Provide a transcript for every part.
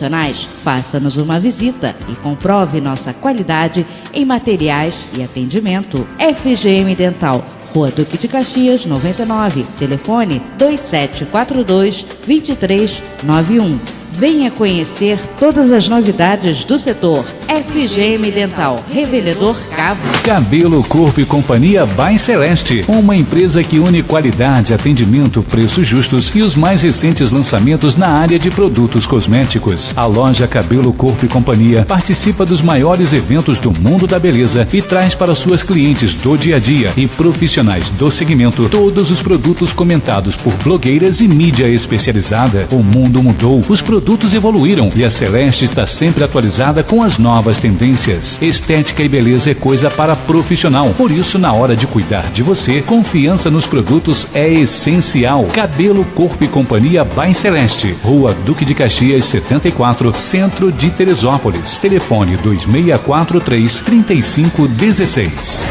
profissionais, faça-nos uma visita e comprove nossa qualidade em materiais e atendimento. FGM Dental, Rua Duque de Caxias, 99, telefone 2742-2391. Venha conhecer todas as novidades do setor. FGM Dental, Revendedor Cavo. Cabelo, Corpo e Companhia by Celeste, uma empresa que une qualidade, atendimento, preços justos e os mais recentes lançamentos na área de produtos cosméticos. A loja Cabelo, Corpo e Companhia participa dos maiores eventos do mundo da beleza e traz para suas clientes do dia a dia e profissionais do segmento todos os produtos comentados por blogueiras e mídia especializada. O mundo mudou, os produtos evoluíram e a Celeste está sempre atualizada com as novas tendências. Estética e beleza é coisa para profissional. Por isso, na hora de cuidar de você, confiança nos produtos é essencial. Cabelo, Corpo e Companhia by Celeste, Rua Duque de Caxias, 74, Centro de Teresópolis. Telefone 2643-3516.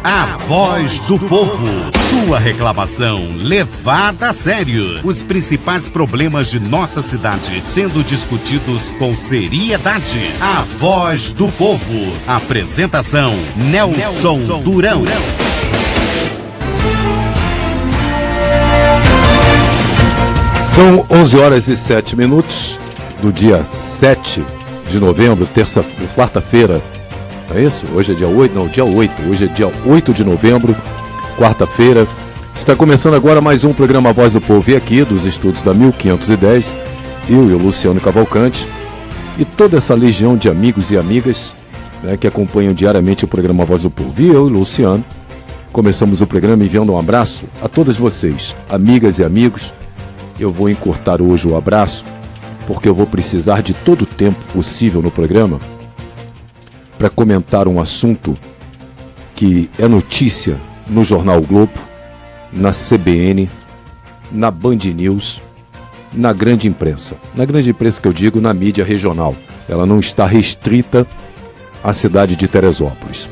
A Voz do Povo. Sua reclamação levada a sério. Os principais problemas de nossa cidade sendo discutidos com seriedade. A Voz do Povo. Apresentação: Nelson Durão. São 11h07 do dia 7 de novembro, quarta-feira. É isso? Hoje é dia 8? Não, dia 8. Hoje é dia 8 de novembro, quarta-feira. Está começando agora mais um programa Voz do Povo. E aqui, dos estúdios da 1510, eu e o Luciano Cavalcante e toda essa legião de amigos e amigas, né, que acompanham diariamente o programa Voz do Povo. E eu e o Luciano começamos o programa enviando um abraço a todas vocês, amigas e amigos. Eu vou encurtar hoje o abraço, porque eu vou precisar de todo o tempo possível no programa para comentar um assunto que é notícia no Jornal o Globo, na CBN, na Band News, na grande imprensa. Na grande imprensa que eu digo, na mídia regional. Ela não está restrita à cidade de Teresópolis.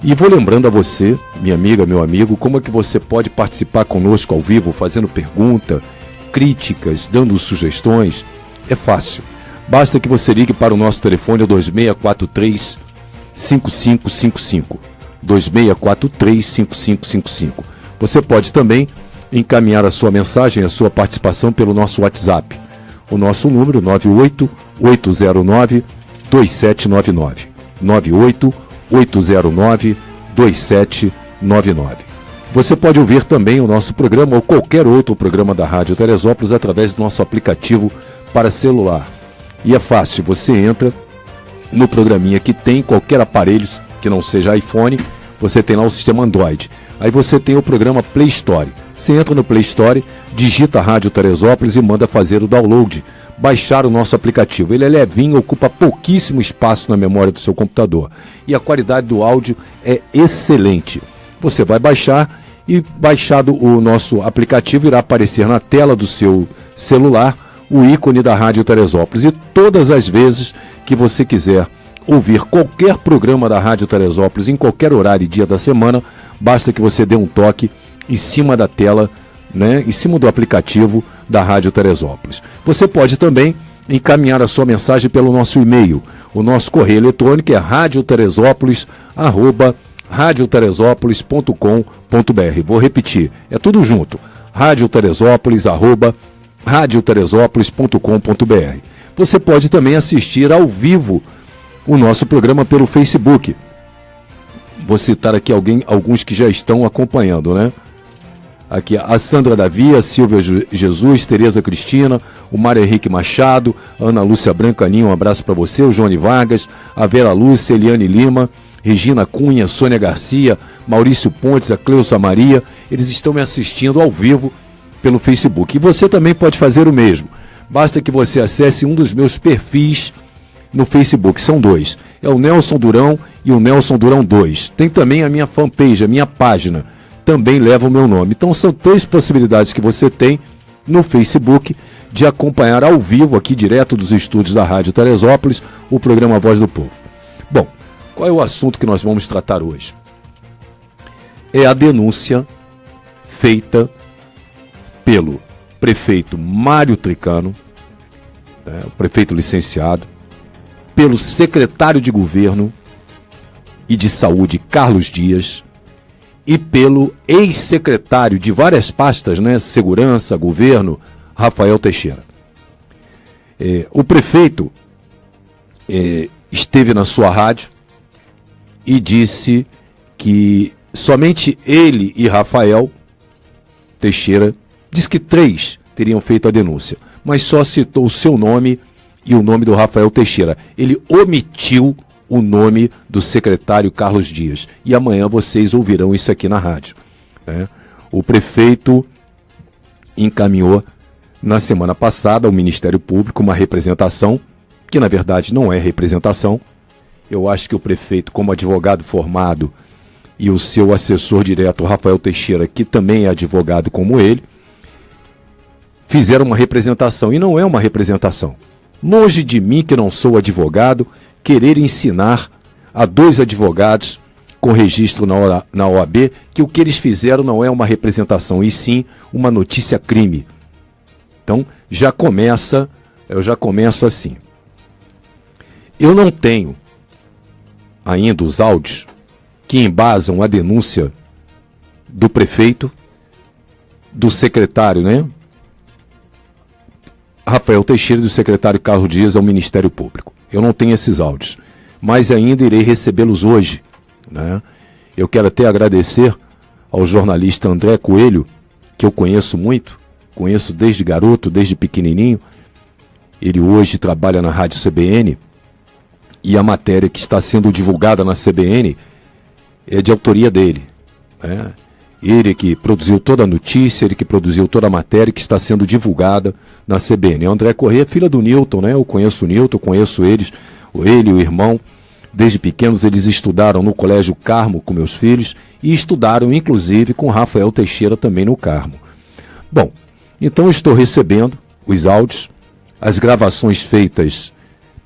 E vou lembrando a você, minha amiga, meu amigo, como é que você pode participar conosco ao vivo, fazendo pergunta, críticas, dando sugestões. É fácil. Basta que você ligue para o nosso telefone 2643-5555. 2643-5555. Você pode também encaminhar a sua mensagem, a sua participação pelo nosso WhatsApp. O nosso número 98809-2799. 98809-2799. Você pode ouvir também o nosso programa ou qualquer outro programa da Rádio Teresópolis através do nosso aplicativo para celular. E é fácil, você entra no programinha que tem qualquer aparelho que não seja iPhone, você tem lá o sistema Android. Aí você tem o programa Play Store. Você entra no Play Store, digita Rádio Teresópolis e manda fazer o download, baixar o nosso aplicativo. Ele é levinho, ocupa pouquíssimo espaço na memória do seu computador. E a qualidade do áudio é excelente. Você vai baixar e, baixado o nosso aplicativo, irá aparecer na tela do seu celular o ícone da Rádio Teresópolis. E todas as vezes que você quiser ouvir qualquer programa da Rádio Teresópolis, em qualquer horário e dia da semana, basta que você dê um toque em cima da tela, né, em cima do aplicativo da Rádio Teresópolis. Você pode também encaminhar a sua mensagem pelo nosso e-mail. O nosso correio eletrônico é radioteresópolis@radioteresópolis.com.br. Vou repetir, é tudo junto. radioteresópolis@radioteresópolis.com.br. Você pode também assistir ao vivo o nosso programa pelo Facebook. Vou citar aqui alguns que já estão acompanhando, né? Aqui a Sandra Davi, a Silvia Jesus, Tereza Cristina, o Mário Henrique Machado, a Ana Lúcia Brancaninho, um abraço para você, o Johnny Vargas, a Vera Lúcia, Eliane Lima, Regina Cunha, Sônia Garcia, Maurício Pontes, a Cleusa Maria. Eles estão me assistindo ao vivo pelo Facebook. E você também pode fazer o mesmo. Basta que você acesse um dos meus perfis no Facebook. São dois. É o Nelson Durão e o Nelson Durão 2. Tem também a minha fanpage, a minha página. Também leva o meu nome. Então são três possibilidades que você tem no Facebook de acompanhar ao vivo, aqui direto dos estúdios da Rádio Teresópolis, o programa Voz do Povo. Bom, qual é o assunto que nós vamos tratar hoje? É a denúncia feita pelo prefeito Mário Tricano o prefeito licenciado, pelo secretário de Governo e de Saúde, Carlos Dias, e pelo ex-secretário de várias pastas, Segurança, Governo, Rafael Teixeira. O prefeito esteve na sua rádio e disse que somente ele e Rafael Teixeira, disse que 3 teriam feito a denúncia, mas só citou o seu nome e o nome do Rafael Teixeira. Ele omitiu o nome do secretário Carlos Dias. E amanhã vocês ouvirão isso aqui na rádio. O prefeito encaminhou na semana passada ao Ministério Público uma representação, que na verdade não é representação. Eu acho que o prefeito, como advogado formado, e o seu assessor direto, Rafael Teixeira, que também é advogado como ele, fizeram uma representação, e não é uma representação. Longe de mim, que não sou advogado, querer ensinar a 2 advogados com registro na OAB que o que eles fizeram não é uma representação, e sim uma notícia-crime. Então, eu já começo assim. Eu não tenho ainda os áudios que embasam a denúncia do prefeito, do secretário, Rafael Teixeira e do secretário Carlos Dias ao Ministério Público. Eu não tenho esses áudios, mas ainda irei recebê-los hoje. Eu quero até agradecer ao jornalista André Coelho, que eu conheço muito, conheço desde garoto, desde pequenininho. Ele hoje trabalha na Rádio CBN e a matéria que está sendo divulgada na CBN é de autoria dele. Ele que produziu toda a notícia, ele que produziu toda a matéria que está sendo divulgada na CBN. O André Corrêa, filha do Newton, Eu conheço o Newton, conheço ele e o irmão. Desde pequenos eles estudaram no Colégio Carmo com meus filhos e estudaram inclusive com Rafael Teixeira também no Carmo. Bom, então estou recebendo os áudios, as gravações feitas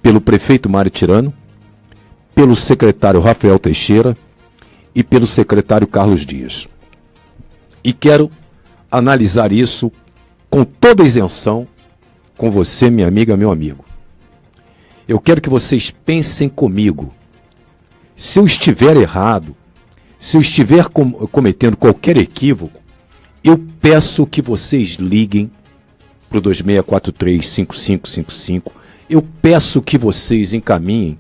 pelo prefeito Mário Tirano, pelo secretário Rafael Teixeira e pelo secretário Carlos Dias. E quero analisar isso com toda a isenção com você, minha amiga, meu amigo. Eu quero que vocês pensem comigo. Se eu estiver errado, se eu estiver cometendo qualquer equívoco, eu peço que vocês liguem para o 2643-5555. Eu peço que vocês encaminhem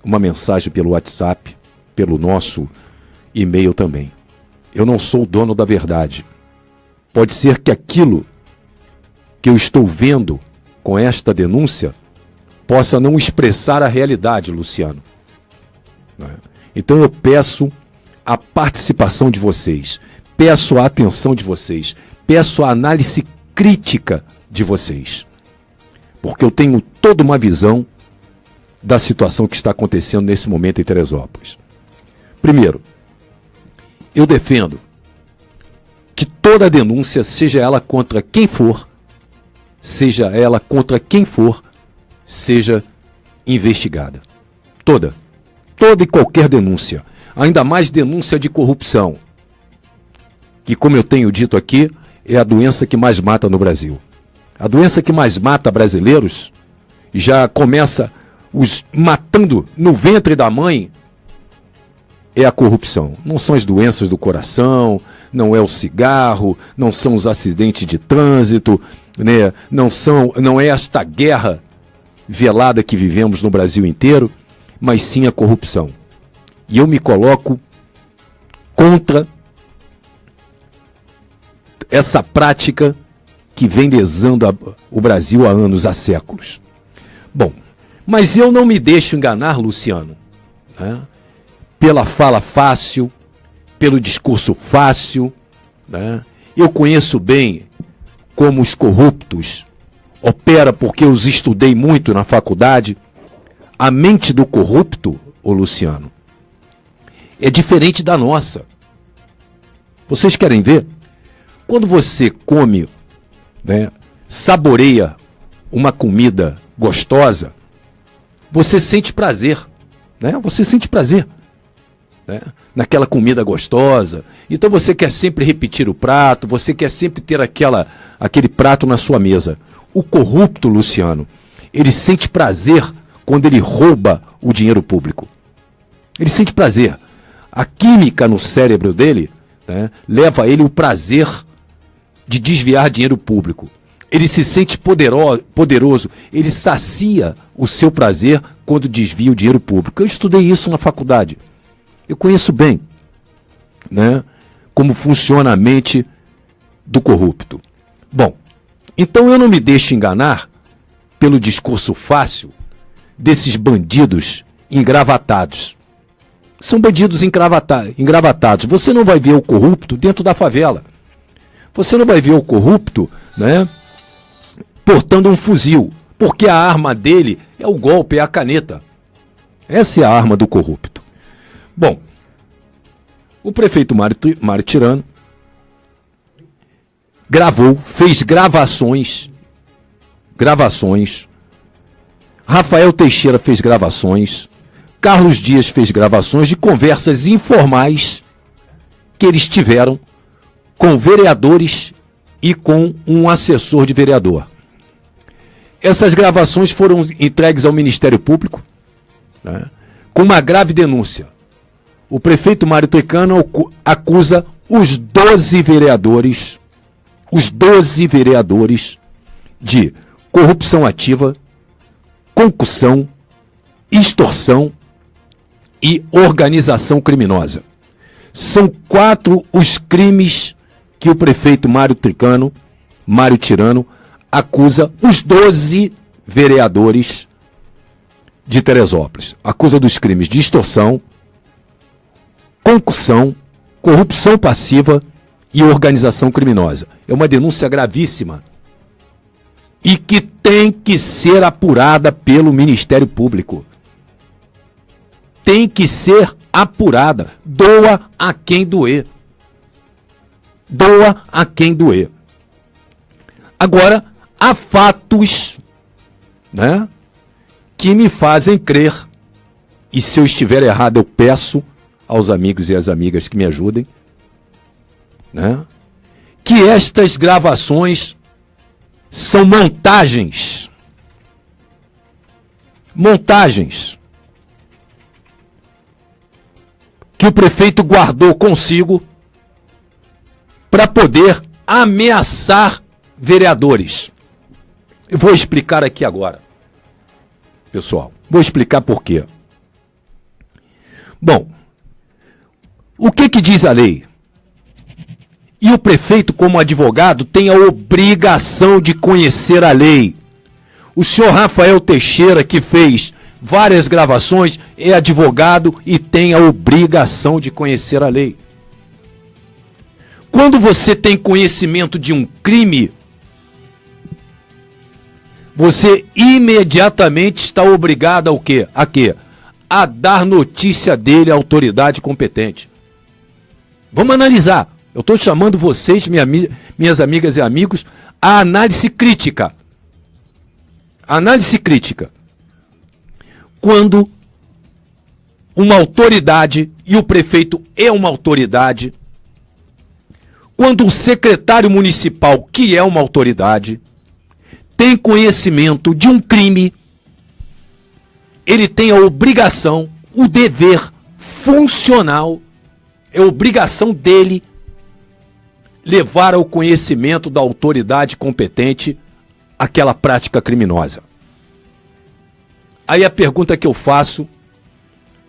uma mensagem pelo WhatsApp, pelo nosso e-mail também. Eu não sou o dono da verdade. Pode ser que aquilo que eu estou vendo com esta denúncia possa não expressar a realidade, Luciano. Então eu peço a participação de vocês, peço a atenção de vocês, peço a análise crítica de vocês, porque eu tenho toda uma visão da situação que está acontecendo nesse momento em Teresópolis. Primeiro, eu defendo que toda denúncia, seja ela contra quem for, seja investigada. Toda e qualquer denúncia. Ainda mais denúncia de corrupção, que, como eu tenho dito aqui, é a doença que mais mata no Brasil. A doença que mais mata brasileiros, já começa os matando no ventre da mãe, é a corrupção. Não são as doenças do coração, não é o cigarro, não são os acidentes de trânsito, não é esta guerra velada que vivemos no Brasil inteiro, mas sim a corrupção. E eu me coloco contra essa prática que vem lesando o Brasil há anos, há séculos. Bom, mas eu não me deixo enganar, Luciano, pela fala fácil, pelo discurso fácil. Eu conheço bem como os corruptos operam, porque eu os estudei muito na faculdade. A mente do corrupto, ô Luciano, é diferente da nossa. Vocês querem ver? Quando você come, saboreia uma comida gostosa, você sente prazer, Você sente prazer, naquela comida gostosa. Então você quer sempre repetir o prato, você quer sempre ter aquele prato na sua mesa. O corrupto, Luciano, Ele sente prazer quando ele rouba o dinheiro público. Ele sente prazer. A química no cérebro dele, né, leva a ele o prazer de desviar dinheiro público. Ele se sente poderoso, ele sacia o seu prazer quando desvia o dinheiro público. Eu estudei isso na faculdade. Eu conheço bem, né, como funciona a mente do corrupto. Bom, então eu não me deixo enganar pelo discurso fácil desses bandidos engravatados. São bandidos engravatados. Você não vai ver o corrupto dentro da favela. Você não vai ver o corrupto, né, portando um fuzil, porque a arma dele é o golpe, é a caneta. Essa é a arma do corrupto. Bom, o prefeito Mário Tirano fez gravações. Rafael Teixeira fez gravações. Carlos Dias fez gravações de conversas informais que eles tiveram com vereadores e com um assessor de vereador. Essas gravações foram entregues ao Ministério Público, né, com uma grave denúncia. O prefeito Mário Tirano acusa os 12 vereadores de corrupção ativa, concussão, extorsão e organização criminosa. São 4 os crimes que o prefeito Mário Tirano, acusa os 12 vereadores de Teresópolis. Acusa dos crimes de extorsão, concussão, corrupção passiva e organização criminosa. É uma denúncia gravíssima e que tem que ser apurada pelo Ministério Público. Tem que ser apurada. Doa a quem doer. Doa a quem doer. Agora, há fatos, né, que me fazem crer, e se eu estiver errado eu peço aos amigos e às amigas que me ajudem, né, que estas gravações são montagens. Montagens que o prefeito guardou consigo para poder ameaçar vereadores. Eu vou explicar aqui agora, pessoal. Vou explicar por quê. Bom, o que diz a lei? E o prefeito, como advogado, tem a obrigação de conhecer a lei. O senhor Rafael Teixeira, que fez várias gravações, é advogado e tem a obrigação de conhecer a lei. Quando você tem conhecimento de um crime, você imediatamente está obrigado ao quê? A quê? A dar notícia dele à autoridade competente. Vamos analisar. Eu estou chamando vocês, minhas amigas e amigos, a análise crítica. Análise crítica. Quando uma autoridade, e o prefeito é uma autoridade, quando o secretário municipal, que é uma autoridade, tem conhecimento de um crime, ele tem a obrigação, o dever funcional, é obrigação dele levar ao conhecimento da autoridade competente aquela prática criminosa. Aí a pergunta que eu faço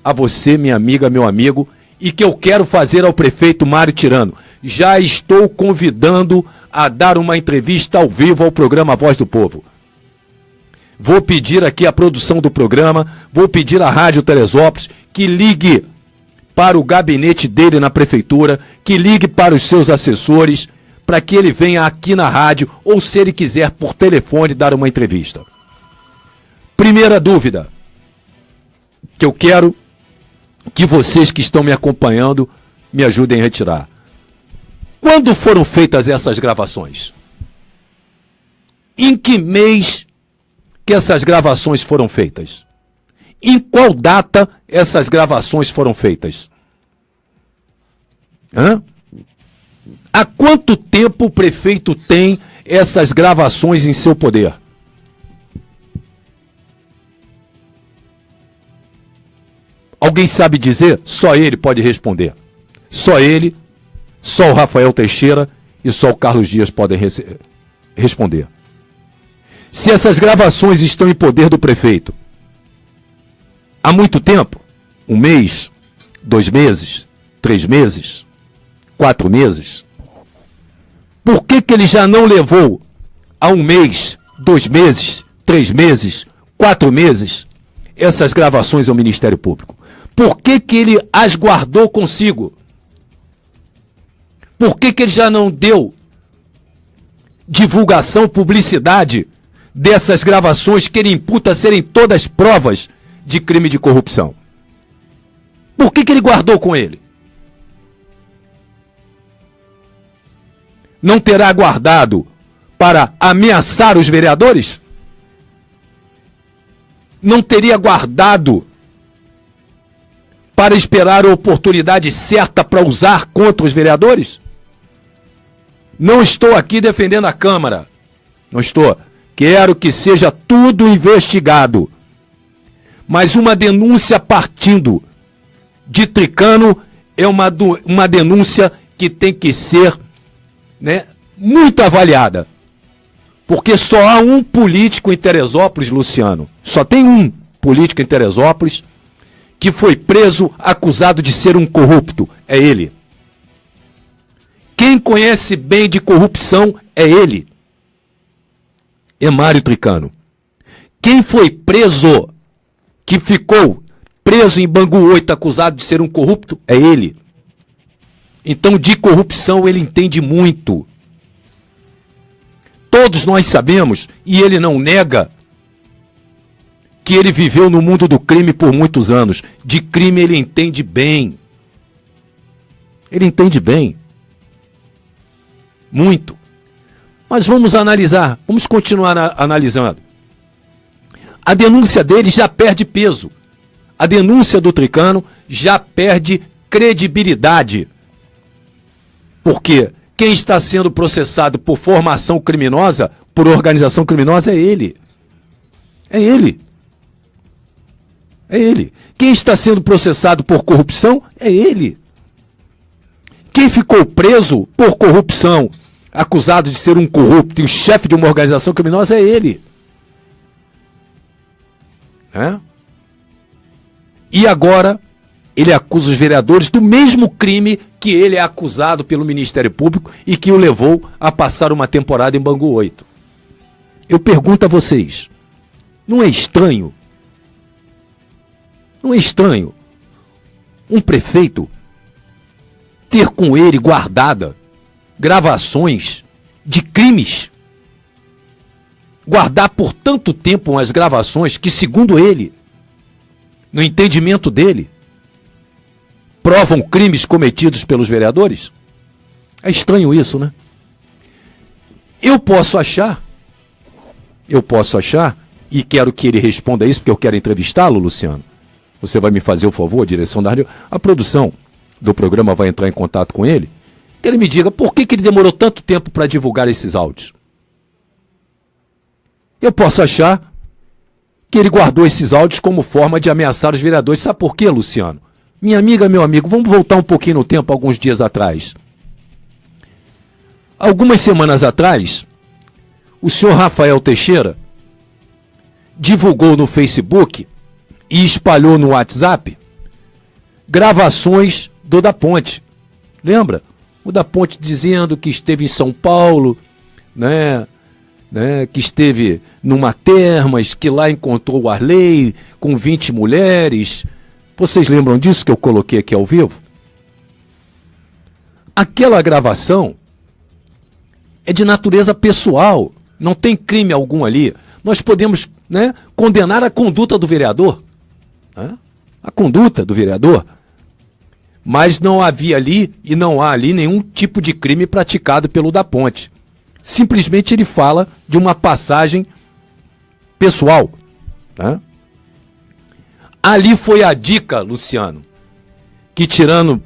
a você, minha amiga, meu amigo, e que eu quero fazer ao prefeito Mário Tirano: já estou convidando a dar uma entrevista ao vivo ao programa Voz do Povo. Vou pedir aqui a produção do programa, vou pedir à Rádio Teresópolis que ligue para o gabinete dele na prefeitura, que ligue para os seus assessores, para que ele venha aqui na rádio, ou se ele quiser por telefone dar uma entrevista. Primeira dúvida que eu quero que vocês que estão me acompanhando me ajudem a retirar. Quando foram feitas essas gravações? Em que mês que essas gravações foram feitas? Em qual data essas gravações foram feitas? Há quanto tempo o prefeito tem essas gravações em seu poder? Alguém sabe dizer? Só ele pode responder. Só ele, só o Rafael Teixeira e só o Carlos Dias podem responder. Se essas gravações estão em poder do prefeito há muito tempo, 1 mês, 2 meses, 3 meses, 4 meses, por que ele já não levou há 1 mês, 2 meses, 3 meses, 4 meses essas gravações ao Ministério Público? Por que ele as guardou consigo? Por que ele já não deu divulgação, publicidade dessas gravações que ele imputa serem todas provas de crime de corrupção? Por que ele guardou com ele? Não terá guardado para ameaçar os vereadores? Não teria guardado para esperar a oportunidade certa para usar contra os vereadores? Não estou aqui defendendo a Câmara. Não estou. Quero que seja tudo investigado. Mas uma denúncia partindo de Tricano é uma denúncia que tem que ser, né, muito avaliada. Porque só há um político em Teresópolis, Luciano. Só tem um político em Teresópolis que foi preso acusado de ser um corrupto. É ele. Quem conhece bem de corrupção é ele. É Mário Tricano. Quem foi preso, que ficou preso em Bangu 8 acusado de ser um corrupto, é ele. Então de corrupção ele entende muito. Todos nós sabemos, e ele não nega, que ele viveu no mundo do crime por muitos anos. De crime ele entende bem. Ele entende bem. Muito. Mas vamos analisar, vamos continuar analisando. A denúncia dele já perde peso. A denúncia do Tricano já perde credibilidade. Porque quem está sendo processado por formação criminosa, por organização criminosa, é ele. É ele. É ele. Quem está sendo processado por corrupção, é ele. Quem ficou preso por corrupção, acusado de ser um corrupto e o chefe de uma organização criminosa, é ele. E agora ele acusa os vereadores do mesmo crime que ele é acusado pelo Ministério Público e que o levou a passar uma temporada em Bangu 8. Eu pergunto a vocês, não é estranho? Não é estranho um prefeito ter com ele guardada gravações de crimes? Guardar por tanto tempo umas gravações que, segundo ele, no entendimento dele, provam crimes cometidos pelos vereadores? É estranho isso, né? Eu posso achar, e quero que ele responda isso, porque eu quero entrevistá-lo, Luciano. Você vai me fazer o favor, a direção da rádio, a produção do programa vai entrar em contato com ele, que ele me diga por que ele demorou tanto tempo para divulgar esses áudios. Eu posso achar que ele guardou esses áudios como forma de ameaçar os vereadores. Sabe por quê, Luciano? Minha amiga, meu amigo, vamos voltar um pouquinho no tempo, alguns dias atrás. Algumas semanas atrás, o senhor Rafael Teixeira divulgou no Facebook e espalhou no WhatsApp gravações do Da Ponte. Lembra? O Da Ponte dizendo que esteve em São Paulo, que esteve numa termas, que lá encontrou o Arley com 20 mulheres. Vocês lembram disso que eu coloquei aqui ao vivo? Aquela gravação é de natureza pessoal, não tem crime algum ali. Nós podemos, condenar a conduta do vereador, a conduta do vereador, mas não havia ali e não há ali nenhum tipo de crime praticado pelo Da Ponte. Simplesmente ele fala de uma passagem pessoal. Ali foi a dica, Luciano, que Tirano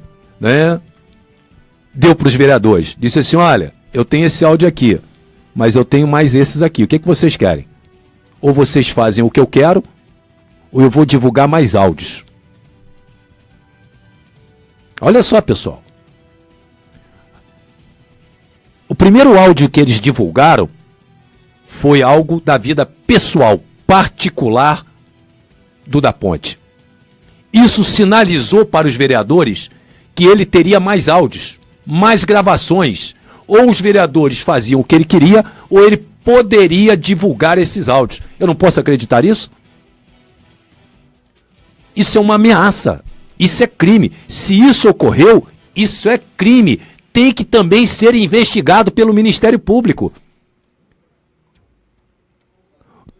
deu para os vereadores. Disse assim, olha, eu tenho esse áudio aqui, mas eu tenho mais esses aqui. O que vocês querem? Ou vocês fazem o que eu quero, ou eu vou divulgar mais áudios. Olha só, pessoal. O primeiro áudio que eles divulgaram foi algo da vida pessoal, particular do Da Ponte. Isso sinalizou para os vereadores que ele teria mais áudios, mais gravações. Ou os vereadores faziam o que ele queria, ou ele poderia divulgar esses áudios. Eu não posso acreditar nisso? Isso é uma ameaça. Isso é crime. Se isso ocorreu, isso é crime. Tem que também ser investigado pelo Ministério Público.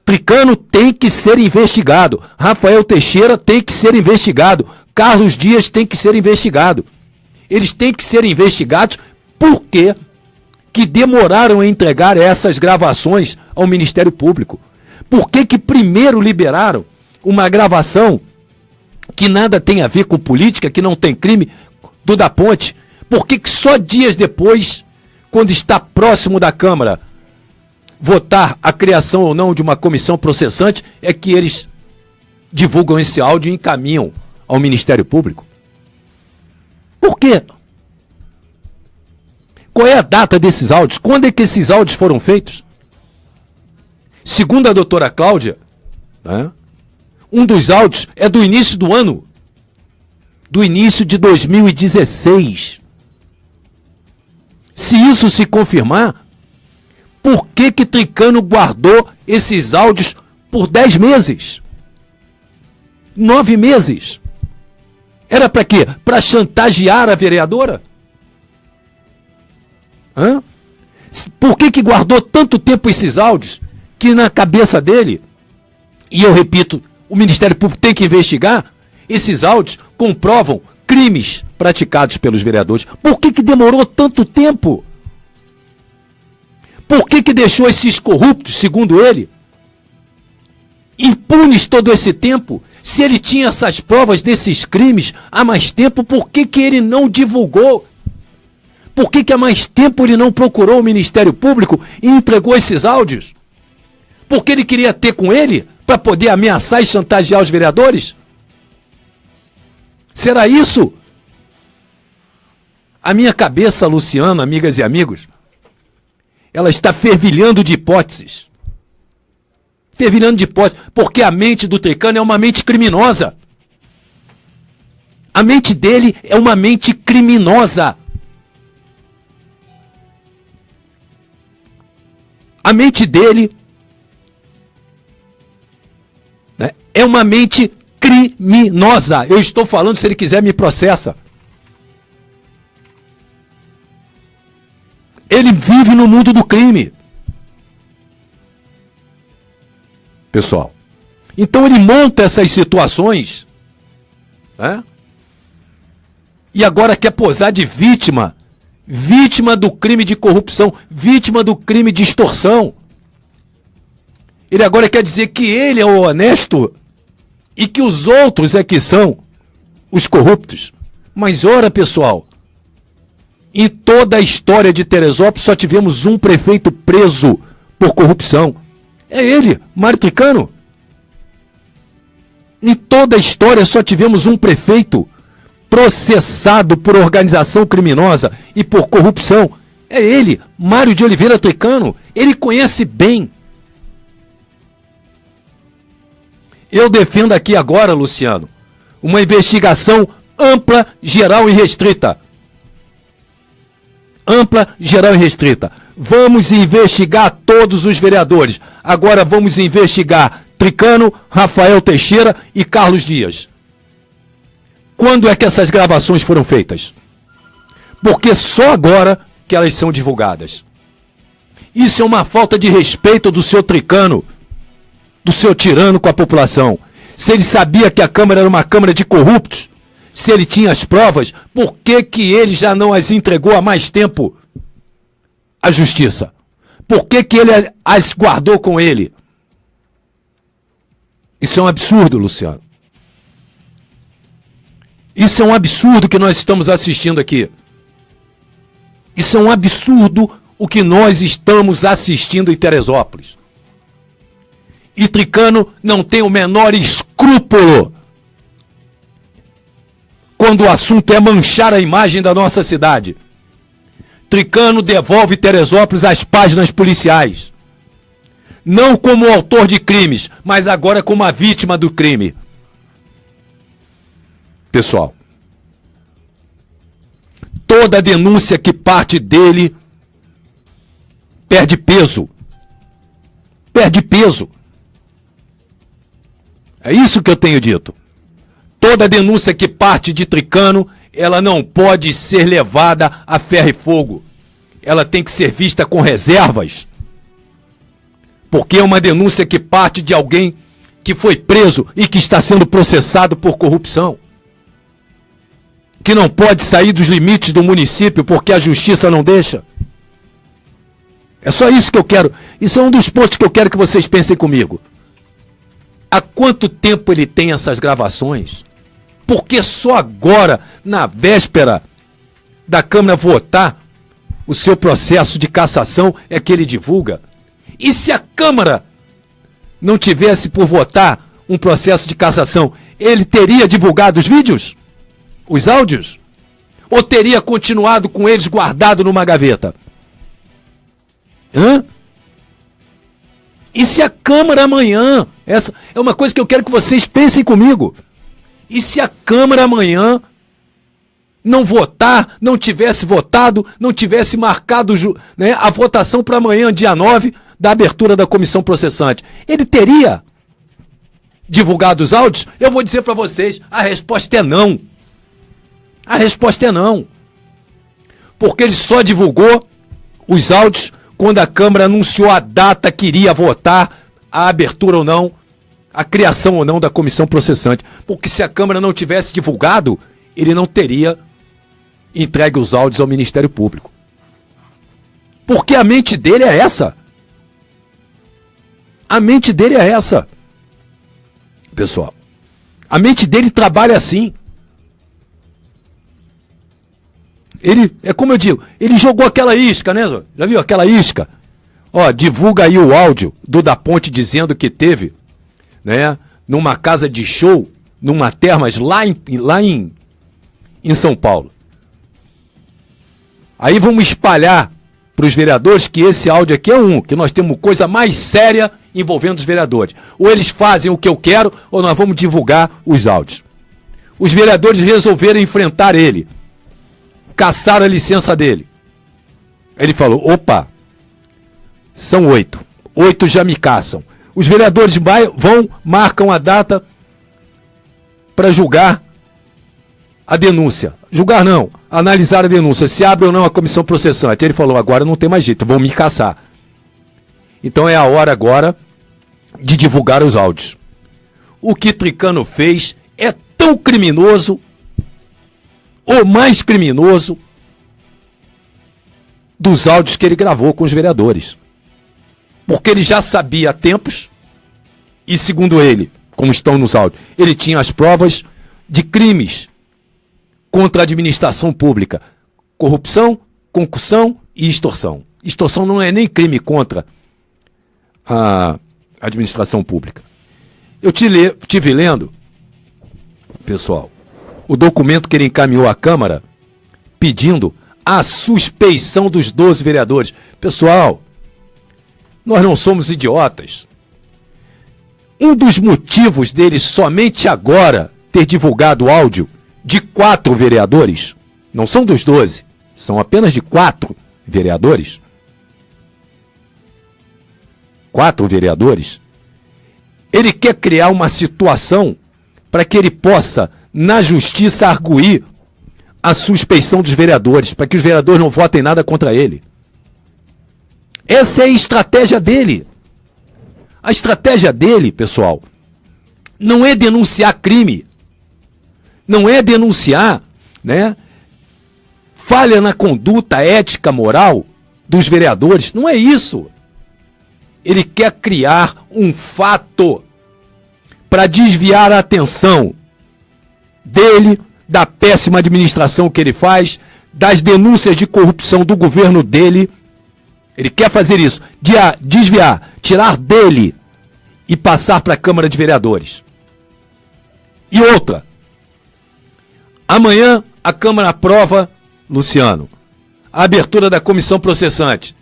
Tricano tem que ser investigado. Rafael Teixeira tem que ser investigado. Carlos Dias tem que ser investigado. Eles têm que ser investigados porque que demoraram a entregar essas gravações ao Ministério Público. Por que primeiro liberaram uma gravação que nada tem a ver com política, que não tem crime, do Da Ponte? Por que só dias depois, quando está próximo da Câmara votar a criação ou não de uma comissão processante, é que eles divulgam esse áudio e encaminham ao Ministério Público? Por quê? Qual é a data desses áudios? Quando é que esses áudios foram feitos? Segundo a doutora Cláudia, né, um dos áudios é do início do ano, do início de 2016. Se isso se confirmar, por que Tricano guardou esses áudios por 10 meses? 9 meses? Era para quê? Para chantagear a vereadora? Hã? Por que guardou tanto tempo esses áudios? Que na cabeça dele, e eu repito, o Ministério Público tem que investigar, esses áudios comprovam crimes praticados pelos vereadores. Por que demorou tanto tempo? Por que deixou esses corruptos, segundo ele, impunes todo esse tempo? Se ele tinha essas provas desses crimes há mais tempo, por que ele não divulgou? Por que há mais tempo ele não procurou o Ministério Público e entregou esses áudios? Porque ele queria ter com ele para poder ameaçar e chantagear os vereadores? Será isso? A minha cabeça, Luciano, amigas e amigos, ela está fervilhando de hipóteses. Fervilhando de hipóteses, porque a mente do Tricano é uma mente criminosa. A mente dele é uma mente criminosa. A mente dele, né, é uma mente criminosa. Eu estou falando, se ele quiser me processa. Ele vive no mundo do crime. Pessoal, então ele monta essas situações, né? E agora quer posar de vítima. Vítima do crime de corrupção, vítima do crime de extorsão. Ele agora quer dizer que ele é o honesto e que os outros é que são os corruptos. Mas ora, pessoal, em toda a história de Teresópolis só tivemos um prefeito preso por corrupção. É ele, Mário Tricano. Em toda a história só tivemos um prefeito processado por organização criminosa e por corrupção. É ele, Mário de Oliveira Tricano. Ele conhece bem. Eu defendo aqui agora, Luciano, uma investigação ampla, geral e restrita. Ampla, geral e restrita. Vamos investigar todos os vereadores. Agora vamos investigar Tricano, Rafael Teixeira e Carlos Dias. Quando é que essas gravações foram feitas? Porque só agora que elas são divulgadas. Isso é uma falta de respeito do seu Tricano, do seu tirano com a população. Se ele sabia que a Câmara era uma Câmara de corruptos, se ele tinha as provas, por que ele já não as entregou há mais tempo à Justiça? Por que ele as guardou com ele? Isso é um absurdo, Luciano. Isso é um absurdo que nós estamos assistindo aqui. Isso é um absurdo o que nós estamos assistindo em Teresópolis. E Tricano não tem o menor escrúpulo quando o assunto é manchar a imagem da nossa cidade. Tricano devolve Teresópolis às páginas policiais. Não como autor de crimes, mas agora como a vítima do crime. Pessoal, toda denúncia que parte dele perde peso. Perde peso. É isso que eu tenho dito. Toda denúncia que parte de Tricano, ela não pode ser levada a ferro e fogo. Ela tem que ser vista com reservas. Porque é uma denúncia que parte de alguém que foi preso e que está sendo processado por corrupção. Que não pode sair dos limites do município porque a justiça não deixa. É só isso que eu quero. Isso é um dos pontos que eu quero que vocês pensem comigo. Há quanto tempo ele tem essas gravações? Porque só agora, na véspera da Câmara votar o seu processo de cassação, é que ele divulga. E se a Câmara não tivesse por votar um processo de cassação, ele teria divulgado os vídeos? Os áudios? Ou teria continuado com eles guardado numa gaveta? Hã? E se a Câmara amanhã, essa é uma coisa que eu quero que vocês pensem comigo, e se a Câmara amanhã não votar, não tivesse votado, não tivesse marcado né, a votação para amanhã, dia 9, da abertura da comissão processante, ele teria divulgado os áudios? Eu vou dizer para vocês, a resposta é não. A resposta é não. Porque ele só divulgou os áudios quando a Câmara anunciou a data que iria votar a abertura ou não, a criação ou não da comissão processante. Porque se a Câmara não tivesse divulgado, ele não teria entregue os áudios ao Ministério Público. Porque a mente dele é essa. A mente dele é essa. Pessoal, a mente dele trabalha assim. Ele, é como eu digo, ele jogou aquela isca, né? Já viu aquela isca? Ó, divulga aí o áudio do Da Ponte dizendo que teve, né, numa casa de show, numa termas lá em São Paulo. Aí vamos espalhar para os vereadores que esse áudio aqui é que nós temos coisa mais séria envolvendo os vereadores. Ou eles fazem o que eu quero, ou nós vamos divulgar os áudios. Os vereadores resolveram enfrentar ele. Caçaram a licença dele. Ele falou, opa, são 8. 8 já me caçam. Os vereadores vão, marcam a data para julgar a denúncia. Julgar não, analisar a denúncia, se abre ou não a comissão processante. Ele falou, agora não tem mais jeito, vão me caçar. Então é a hora agora de divulgar os áudios. O que Tricano fez é tão criminoso, ou mais criminoso, dos áudios que ele gravou com os vereadores. Porque ele já sabia há tempos, e segundo ele, como estão nos áudios, ele tinha as provas de crimes contra a administração pública. Corrupção, concussão e extorsão. Extorsão não é nem crime contra a administração pública. Eu tive lendo, pessoal, o documento que ele encaminhou à Câmara pedindo a suspeição dos 12 vereadores. Pessoal, nós não somos idiotas. Um dos motivos dele somente agora ter divulgado o áudio de 4 vereadores, não são dos 12, são apenas de 4 vereadores. 4 vereadores. Ele quer criar uma situação para que ele possa, na justiça, arguir a suspeição dos vereadores, para que os vereadores não votem nada contra ele. Essa é a estratégia dele. A estratégia dele, pessoal, não é denunciar crime, não é denunciar, né, falha na conduta ética, moral dos vereadores, não é isso. Ele quer criar um fato para desviar a atenção dele, da péssima administração que ele faz, das denúncias de corrupção do governo dele. Ele quer fazer isso, desviar, tirar dele e passar para a Câmara de Vereadores. E outra, Amanhã a Câmara aprova, Luciano, a abertura da comissão processante.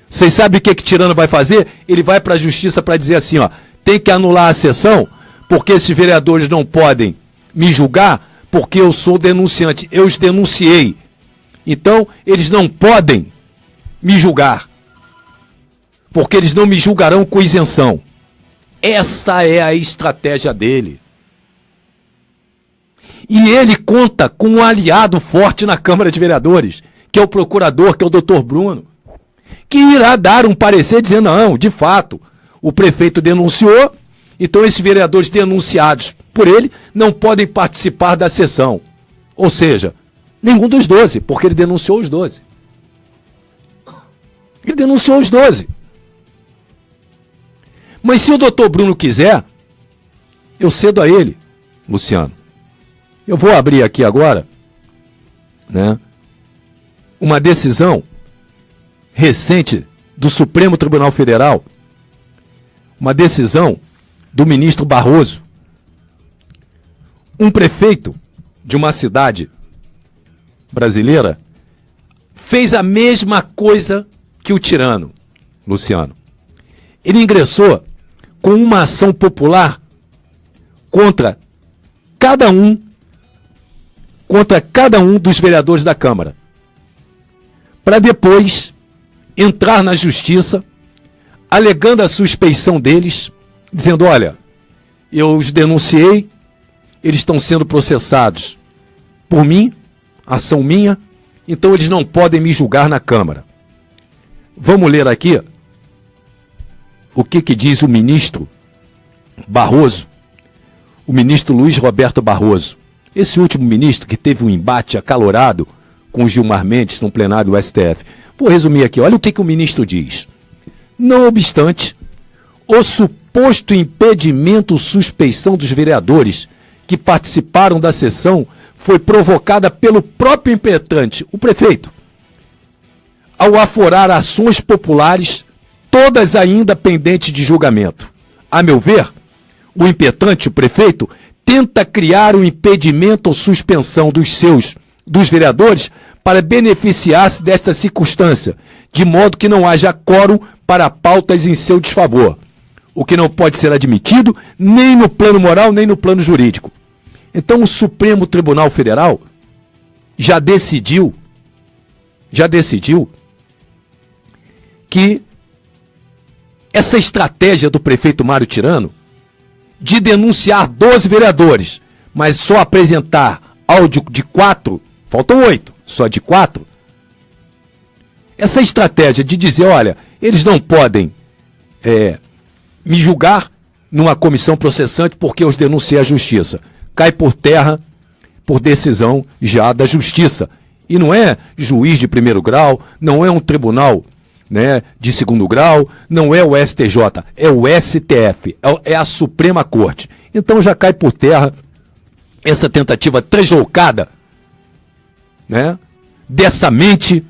Vocês sabem o que Tirano vai fazer? Ele vai para a justiça para dizer assim, ó, tem que anular a sessão, porque esses vereadores não podem me julgar, porque eu sou denunciante, eu os denunciei. Então, eles não podem me julgar, porque eles não me julgarão com isenção. Essa é a estratégia dele. E ele conta com um aliado forte na Câmara de Vereadores, que é o procurador, que é o Dr. Bruno, que irá dar um parecer dizendo, não, de fato, o prefeito denunciou, então esses vereadores denunciados por ele não podem participar da sessão. Ou seja, nenhum dos 12, porque ele denunciou os 12. Ele denunciou os 12. Mas se o doutor Bruno quiser, eu cedo a ele, Luciano. Eu vou abrir aqui agora, né, uma decisão recente do Supremo Tribunal Federal, uma decisão do ministro Barroso. Um prefeito de uma cidade brasileira fez a mesma coisa que o Tirano, Luciano. Ele ingressou com uma ação popular contra cada um dos vereadores da Câmara, para depois entrar na justiça, alegando a suspeição deles, dizendo, olha, eu os denunciei, eles estão sendo processados por mim, ação minha, então eles não podem me julgar na Câmara. Vamos ler aqui o que diz o ministro Barroso, o ministro Luiz Roberto Barroso. Esse último ministro que teve um embate acalorado com o Gilmar Mendes no plenário do STF. Vou resumir aqui, olha o que o ministro diz. Não obstante, o suposto impedimento ou suspeição dos vereadores que participaram da sessão foi provocada pelo próprio impetrante, o prefeito, ao aforar ações populares, todas ainda pendentes de julgamento. A meu ver, o impetrante, o prefeito, tenta criar um impedimento ou suspensão dos vereadores para beneficiar-se desta circunstância, de modo que não haja quórum para pautas em seu desfavor, o que não pode ser admitido nem no plano moral nem no plano jurídico. Então o Supremo Tribunal Federal já decidiu que essa estratégia do prefeito Mário Tirano de denunciar 12 vereadores, mas só apresentar áudio de 4, faltam 8, só de 4. Essa estratégia de dizer, olha, eles não podem me julgar numa comissão processante porque eu os denunciei à justiça, cai por terra por decisão já da justiça. E não é juiz de primeiro grau, não é um tribunal, né, de segundo grau, não é o STJ, é o STF, é a Suprema Corte. Então já cai por terra essa tentativa translocada, né, dessa mente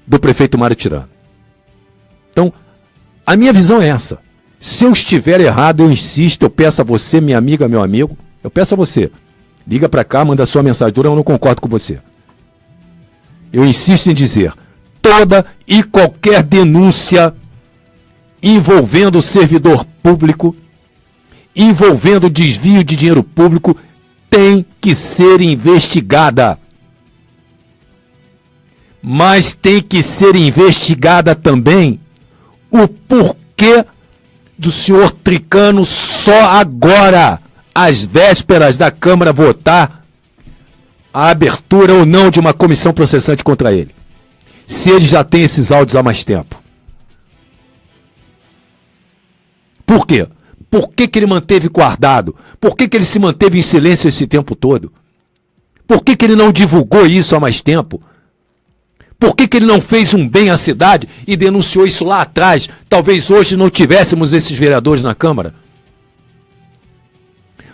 do prefeito Mário Tirano. Então, a minha visão é essa. Se eu estiver errado, eu insisto, eu peço a você, minha amiga, meu amigo, eu peço a você, liga pra cá, manda sua mensagem dura, eu não concordo com você. Eu insisto em dizer, toda e qualquer denúncia envolvendo servidor público, envolvendo desvio de dinheiro público, tem que ser investigada. Mas tem que ser investigada também o porquê do senhor Tricano só agora, às vésperas da Câmara votar a abertura ou não de uma comissão processante contra ele. Se ele já tem esses áudios há mais tempo. Por quê? Por que ele manteve guardado? Por que ele se manteve em silêncio esse tempo todo? Por que ele não divulgou isso há mais tempo? Por que ele não fez um bem à cidade e denunciou isso lá atrás? Talvez hoje não tivéssemos esses vereadores na Câmara.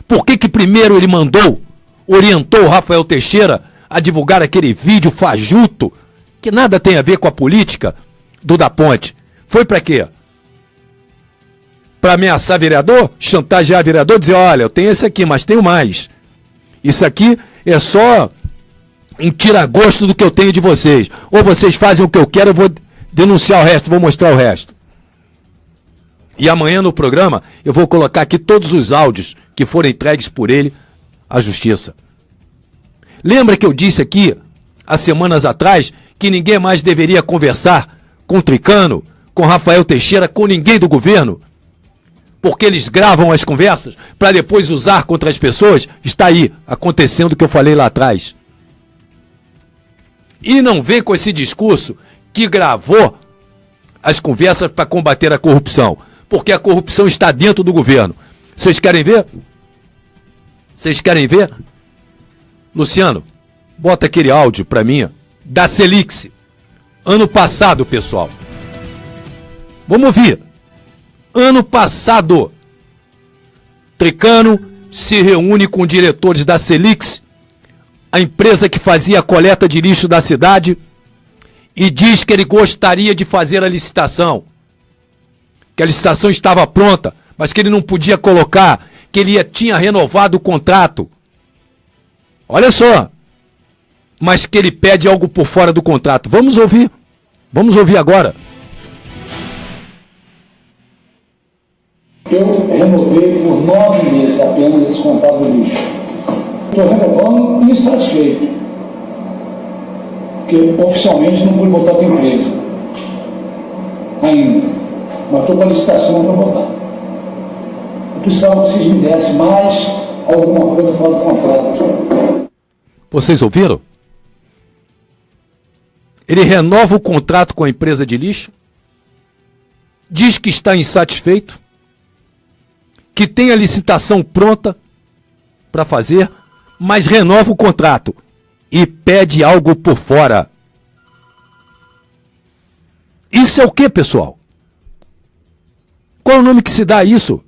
Por que primeiro ele orientou o Rafael Teixeira a divulgar aquele vídeo fajuto, que nada tem a ver com a política do Da Ponte? Foi para quê? Para ameaçar vereador? Chantagear vereador? Dizer, olha, eu tenho esse aqui, mas tenho mais. Isso aqui é só um tira-gosto do que eu tenho de vocês. Ou vocês fazem o que eu quero, eu vou denunciar o resto, vou mostrar o resto. E amanhã no programa eu vou colocar aqui todos os áudios que foram entregues por ele à justiça. Lembra que eu disse aqui, há semanas atrás, que ninguém mais deveria conversar com o Tricano, com Rafael Teixeira, com ninguém do governo? Porque eles gravam as conversas para depois usar contra as pessoas? Está aí, acontecendo o que eu falei lá atrás. E não vem com esse discurso que gravou as conversas para combater a corrupção. Porque a corrupção está dentro do governo. Vocês querem ver? Vocês querem ver? Luciano, bota aquele áudio para mim, da Selix. Ano passado, pessoal. Vamos ouvir. Ano passado, Tricano se reúne com diretores da Selix, a empresa que fazia a coleta de lixo da cidade, e diz que ele gostaria de fazer a licitação. Que a licitação estava pronta, mas que ele não podia colocar, que ele tinha renovado o contrato. Olha só. Mas que ele pede algo por fora do contrato. Vamos ouvir. Vamos ouvir agora. Eu renovei por 9 meses apenas esse contrato do lixo. Estou renovando insatisfeito. Porque oficialmente não pude botar a empresa. Ainda. Mas estou com a licitação para botar. Eu precisava que vocês me dessem mais alguma coisa fora do contrato. Vocês ouviram? Ele renova o contrato com a empresa de lixo, diz que está insatisfeito, que tem a licitação pronta para fazer, mas renova o contrato e pede algo por fora. Isso é o que, pessoal? Qual é o nome que se dá a isso?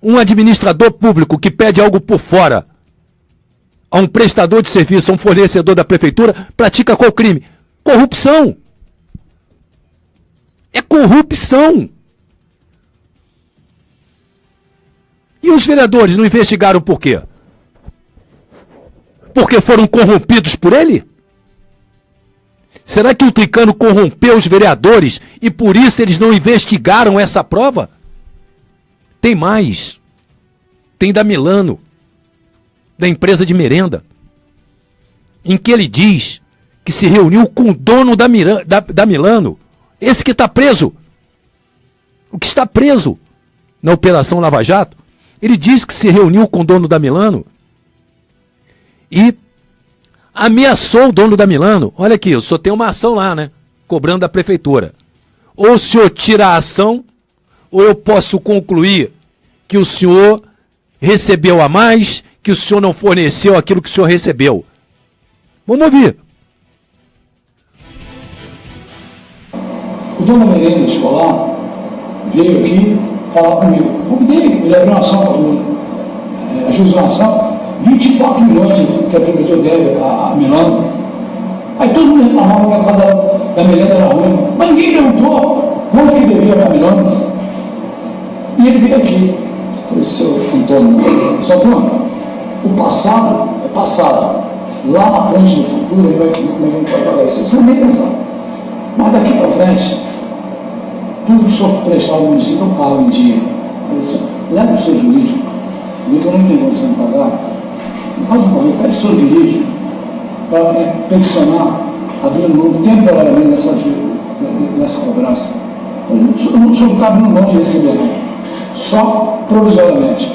Um administrador público que pede algo por fora a um prestador de serviço, a um fornecedor da prefeitura, pratica qual crime? Corrupção. É corrupção. E os vereadores não investigaram por quê? Porque foram corrompidos por ele? Será que o Tricano corrompeu os vereadores e por isso eles não investigaram essa prova? Tem mais. Tem da Milano, da empresa de merenda, em que ele diz que se reuniu com o dono da Milano, esse que está preso. O que está preso na Operação Lava Jato. Ele diz que se reuniu com o dono da Milano e ameaçou o dono da Milano. Olha aqui, eu só tenho uma ação lá, né? Cobrando da prefeitura. Ou o senhor tira a ação, ou eu posso concluir que o senhor recebeu a mais, que o senhor não forneceu aquilo que o senhor recebeu. Vamos ouvir. O dono da merenda escolar veio aqui falar comigo. Convidei, ele abriu uma ação, ajuizou uma ação, 24 milhões que a prefeitura deve a Milano. Aí todo mundo reclamava que a casa da merenda era ruim, mas ninguém perguntou quanto que devia a Milano. E ele veio aqui. Falei, seu Antônio, o passado é passado. Lá na frente do futuro, ele vai querer como a gente vai pagar isso. Você não nem pensar. Mas daqui para frente, tudo que o senhor prestar ao município, eu pago em dia. Leve o seu jurídico, vê que eu não tenho condição de pagar. Faz um favor, pede o seu jurídico para peticionar, abrindo mão temporariamente nessa cobrança. Eu não sou abrindo mão de receber, não. Só provisoriamente.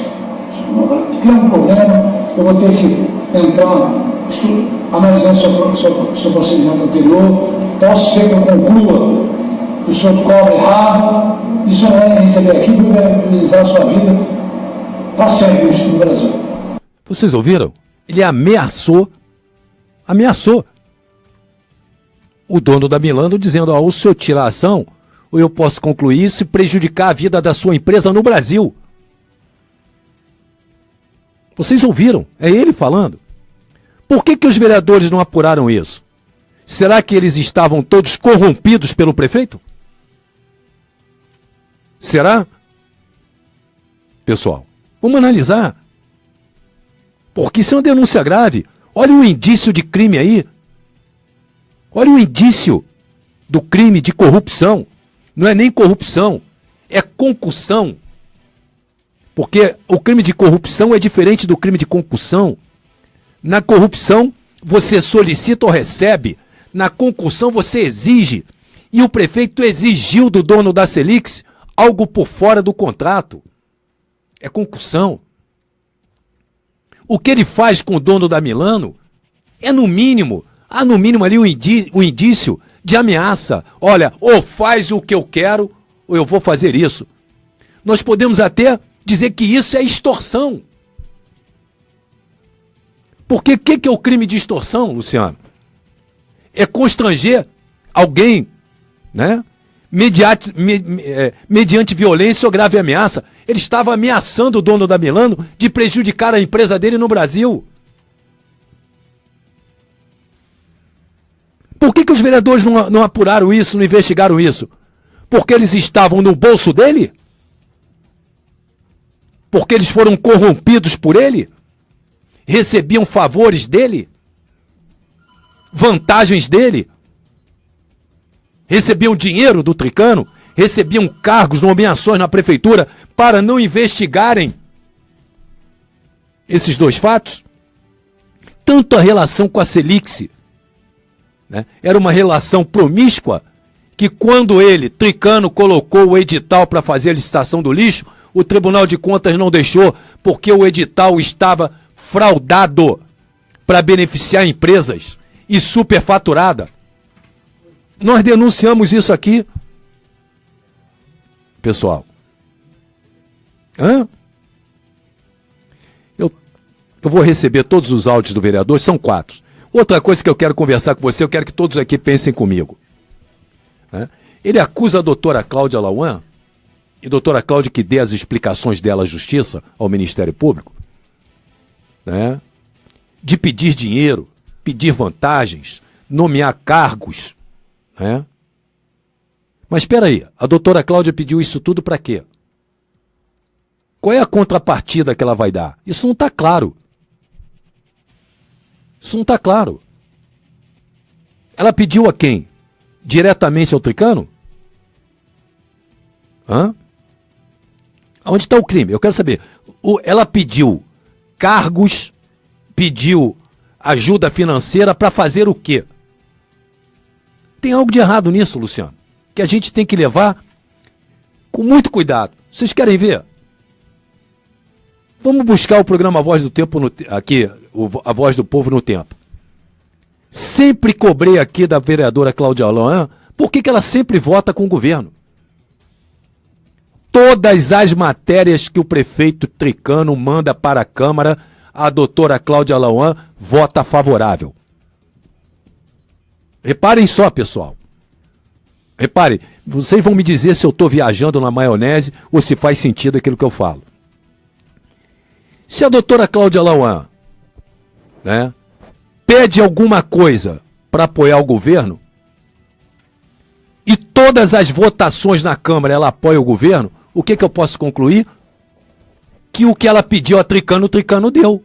Criar um problema, eu vou ter que entrar analisando o seu procedimento anterior. Posso ser que eu conclua que o senhor cobra errado, e o senhor vai receber aqui e vai realizar a sua vida para sempre no Brasil. Vocês ouviram? Ele ameaçou o dono da Milano, dizendo, ou o senhor tira a ação, ou eu posso concluir isso e prejudicar a vida da sua empresa no Brasil. Vocês ouviram? É ele falando. Por que os vereadores não apuraram isso? Será que eles estavam todos corrompidos pelo prefeito? Será? Pessoal, vamos analisar. Porque isso é uma denúncia grave. Olha o indício de crime aí. Olha o indício do crime de corrupção. Não é nem corrupção, é concussão. Porque o crime de corrupção é diferente do crime de concussão. Na corrupção, você solicita ou recebe. Na concussão, você exige. E o prefeito exigiu do dono da Celix algo por fora do contrato. É concussão. O que ele faz com o dono da Milano é no mínimo ali um indício de ameaça. Olha, ou faz o que eu quero, ou eu vou fazer isso. Nós podemos até dizer que isso é extorsão. Porque o que é o crime de extorsão, Luciano? É constranger alguém, né? Mediante violência ou grave ameaça. Ele estava ameaçando o dono da Milano de prejudicar a empresa dele no Brasil. Por que os vereadores não apuraram isso, não investigaram isso? Porque eles estavam no bolso dele? Porque eles foram corrompidos por ele? Recebiam favores dele? Vantagens dele? Recebiam dinheiro do Tricano? Recebiam cargos, nomeações na prefeitura para não investigarem esses dois fatos? Tanto a relação com a Celix, né, era uma relação promíscua, que quando ele, Tricano, colocou o edital para fazer a licitação do lixo, o Tribunal de Contas não deixou, porque o edital estava fraudado para beneficiar empresas e superfaturada. Nós denunciamos isso aqui. Pessoal. Eu vou receber todos os áudios do vereador, são 4. Outra coisa que eu quero conversar com você, eu quero que todos aqui pensem comigo. Ele acusa a doutora Cláudia Lauan, e a doutora Cláudia que dê as explicações dela à Justiça, ao Ministério Público, né, de pedir dinheiro, pedir vantagens, nomear cargos, né? Mas espera aí, a doutora Cláudia pediu isso tudo para quê? Qual é a contrapartida que ela vai dar? Isso não está claro. Isso não está claro. Ela pediu a quem? Diretamente ao Tricano? Onde está o crime? Eu quero saber. Ela pediu cargos, pediu ajuda financeira para fazer o quê? Tem algo de errado nisso, Luciano, que a gente tem que levar com muito cuidado. Vocês querem ver? Vamos buscar o programa A Voz do Tempo aqui, A Voz do Povo no Tempo. Sempre cobrei aqui da vereadora Cláudia Lauan, por que ela sempre vota com o governo? Todas as matérias que o prefeito Tricano manda para a Câmara, a doutora Cláudia Lauan vota favorável. Reparem só, pessoal. Reparem, vocês vão me dizer se eu estou viajando na maionese ou se faz sentido aquilo que eu falo. Se a doutora Cláudia Lauan, né, pede alguma coisa para apoiar o governo, e todas as votações na Câmara ela apoia o governo, o que eu posso concluir? Que o que ela pediu a Tricano, o Tricano deu.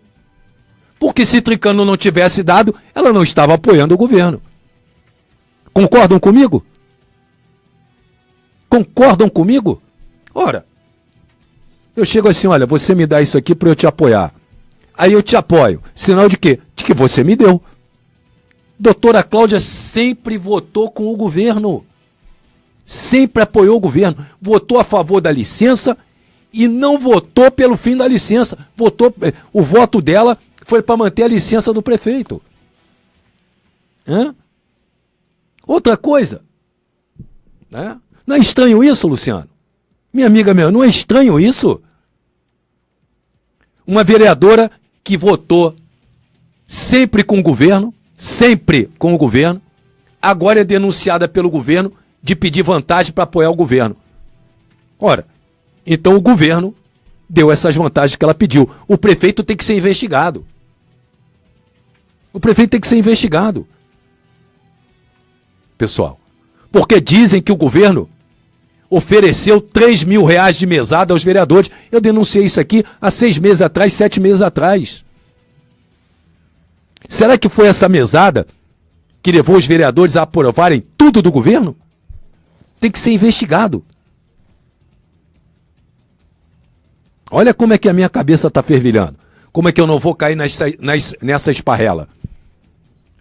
Porque se Tricano não tivesse dado, ela não estava apoiando o governo. Concordam comigo? Concordam comigo? Ora, eu chego assim, olha, você me dá isso aqui para eu te apoiar. Aí eu te apoio. Sinal de quê? De que você me deu. Doutora Cláudia sempre votou com o governo. Sempre apoiou o governo. Votou a favor da licença e não votou pelo fim da licença. O voto dela foi para manter a licença do prefeito. Outra coisa, né? Não é estranho isso, Luciano? Minha amiga, não é estranho isso? Uma vereadora que votou sempre com o governo, agora é denunciada pelo governo de pedir vantagem para apoiar o governo. Ora, então o governo deu essas vantagens que ela pediu. O prefeito tem que ser investigado. O prefeito tem que ser investigado. Pessoal, porque dizem que o governo ofereceu 3 mil reais de mesada aos vereadores. Eu denunciei isso aqui há 6 meses atrás, 7 meses atrás. Será que foi essa mesada que levou os vereadores a aprovarem tudo do governo? Tem que ser investigado. Olha como é que a minha cabeça está fervilhando. Como é que eu não vou cair nessa esparrela?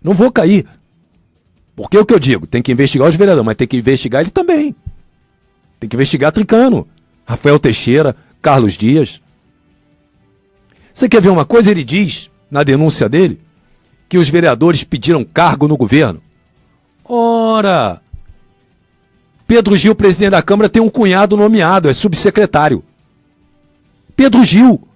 Não vou cair. Porque é o que eu digo, tem que investigar os vereadores, mas tem que investigar ele também. Tem que investigar Tricano, Rafael Teixeira, Carlos Dias. Você quer ver uma coisa? Ele diz, na denúncia dele, que os vereadores pediram cargo no governo. Ora, Pedro Gil, presidente da Câmara, tem um cunhado nomeado, é subsecretário. Pedro Gil,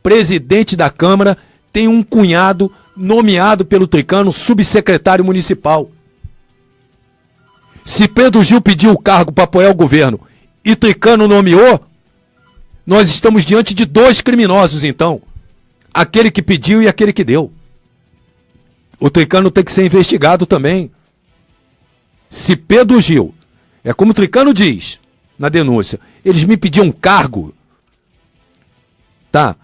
presidente da Câmara, tem um cunhado nomeado pelo Tricano, subsecretário municipal. Se Pedro Gil pediu o cargo para apoiar o governo e Tricano nomeou, nós estamos diante de dois criminosos, então. Aquele que pediu e aquele que deu. O Tricano tem que ser investigado também. Se Pedro Gil, é como o Tricano diz na denúncia, eles me pediam cargo, tá?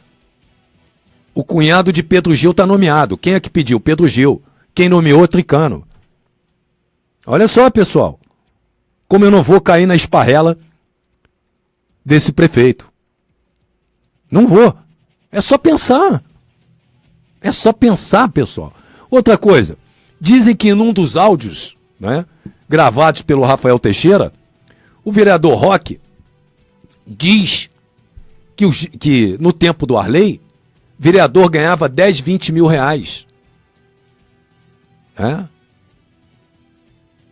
O cunhado de Pedro Gil está nomeado. Quem é que pediu? Pedro Gil. Quem nomeou? Tricano. Olha só, pessoal, como eu não vou cair na esparrela desse prefeito. Não vou. É só pensar. É só pensar, pessoal. Outra coisa, dizem que num dos áudios, né, gravados pelo Rafael Teixeira, o vereador Roque diz que no tempo do Arley, vereador ganhava 10, 20 mil reais.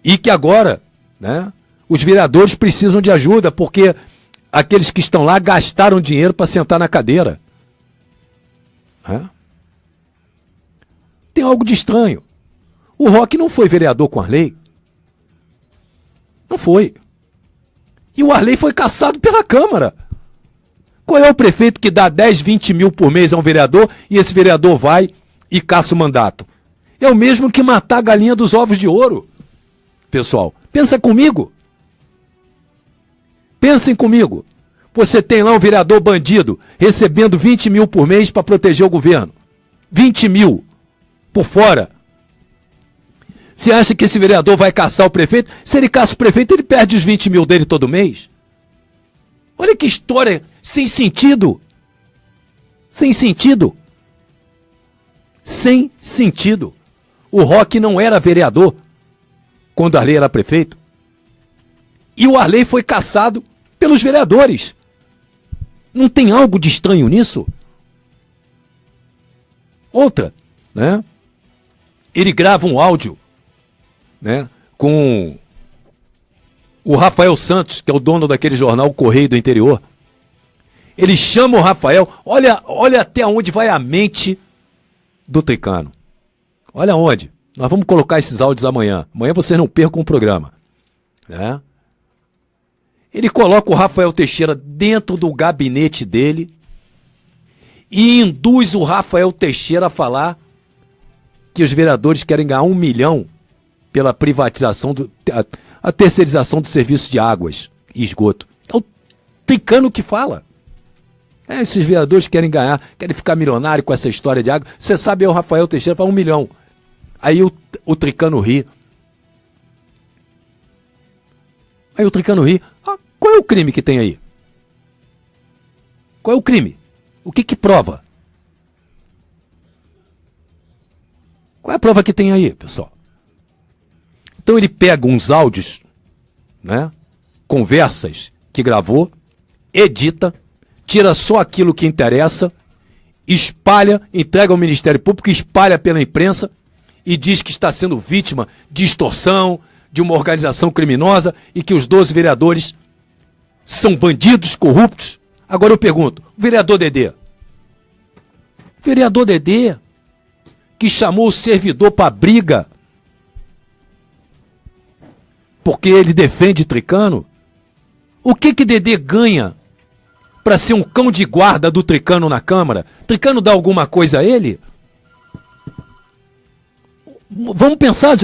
E que agora, né, os vereadores precisam de ajuda, porque aqueles que estão lá gastaram dinheiro para sentar na cadeira. Tem algo de estranho. O Roque não foi vereador com Arley. Não foi. E o Arley foi cassado pela Câmara. Qual é o prefeito que dá 10, 20 mil por mês a um vereador e esse vereador vai e caça o mandato? É o mesmo que matar a galinha dos ovos de ouro. Pessoal, pensa comigo. Pensem comigo. Você tem lá um vereador bandido recebendo 20 mil por mês para proteger o governo. 20 mil por fora. Você acha que esse vereador vai caçar o prefeito? Se ele caça o prefeito, ele perde os 20 mil dele todo mês. Olha que história sem sentido. Sem sentido. Sem sentido. O Roque não era vereador quando Arley era prefeito. E o Arley foi caçado pelos vereadores. Não tem algo de estranho nisso? Outra, né? Ele grava um áudio, né, com o Rafael Santos, que é o dono daquele jornal Correio do Interior. Ele chama o Rafael, olha até onde vai a mente do Tricano. Olha onde. Nós vamos colocar esses áudios amanhã. Amanhã vocês não percam o programa. Né? Ele coloca o Rafael Teixeira dentro do gabinete dele e induz o Rafael Teixeira a falar que os vereadores querem ganhar 1 milhão pela privatização, a terceirização do serviço de águas e esgoto. É o Tricano que fala. Esses vereadores querem ganhar, querem ficar milionário com essa história de água. Você sabe, o Rafael Teixeira fala 1 milhão. Aí o Tricano ri. Aí o Tricano ri. Qual é o crime que tem aí? Qual é o crime? O que prova? Qual é a prova que tem aí, pessoal? Então ele pega uns áudios, né, conversas que gravou, edita, tira só aquilo que interessa, espalha, entrega ao Ministério Público, espalha pela imprensa e diz que está sendo vítima de extorsão, de uma organização criminosa e que os 12 vereadores são bandidos, corruptos. Agora eu pergunto, o vereador Dedê, que chamou o servidor para briga porque ele defende Tricano, o que Dedê ganha para ser um cão de guarda do Tricano na Câmara? Tricano dá alguma coisa a ele? Vamos pensar,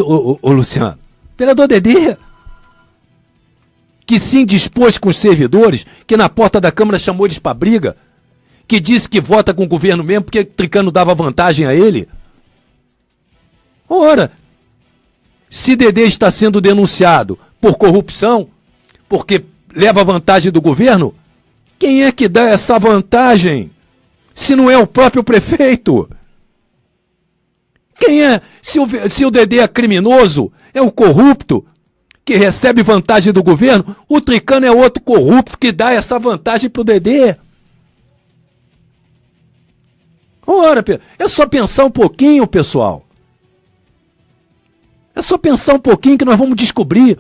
Luciano. Vereador Dedê, que se indispôs com os servidores, que na porta da Câmara chamou eles para briga, que disse que vota com o governo mesmo porque Tricano dava vantagem a ele. Ora, se Dedê está sendo denunciado por corrupção, porque leva vantagem do governo, quem é que dá essa vantagem? Se não é o próprio prefeito? Quem é? Se o Dedê é criminoso, é um corrupto que recebe vantagem do governo, o Tricano é outro corrupto que dá essa vantagem pro Dedê. Ora, é só pensar um pouquinho, pessoal. É só pensar um pouquinho que nós vamos descobrir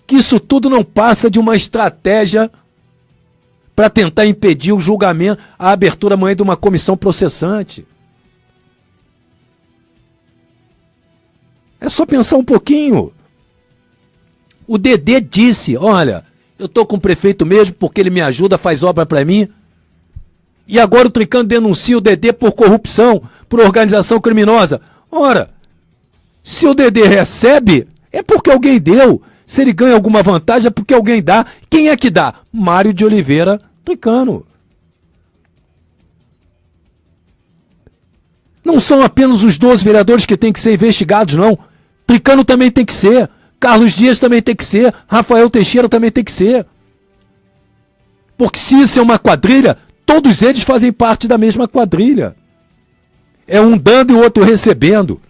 que isso tudo não passa de uma estratégia para tentar impedir o julgamento, a abertura amanhã de uma comissão processante. É só pensar um pouquinho. O Dedê disse, olha, eu tô com o prefeito mesmo porque ele me ajuda, faz obra para mim. E agora o Tricano denuncia o Dedê por corrupção, por organização criminosa. Ora, se o Dedê recebe, é porque alguém deu. Se ele ganha alguma vantagem, é porque alguém dá. Quem é que dá? Mário de Oliveira Tricano. Não são apenas os 12 vereadores que têm que ser investigados, não. Tricano também tem que ser. Carlos Dias também tem que ser. Rafael Teixeira também tem que ser. Porque se isso é uma quadrilha, todos eles fazem parte da mesma quadrilha. É um dando e o outro recebendo.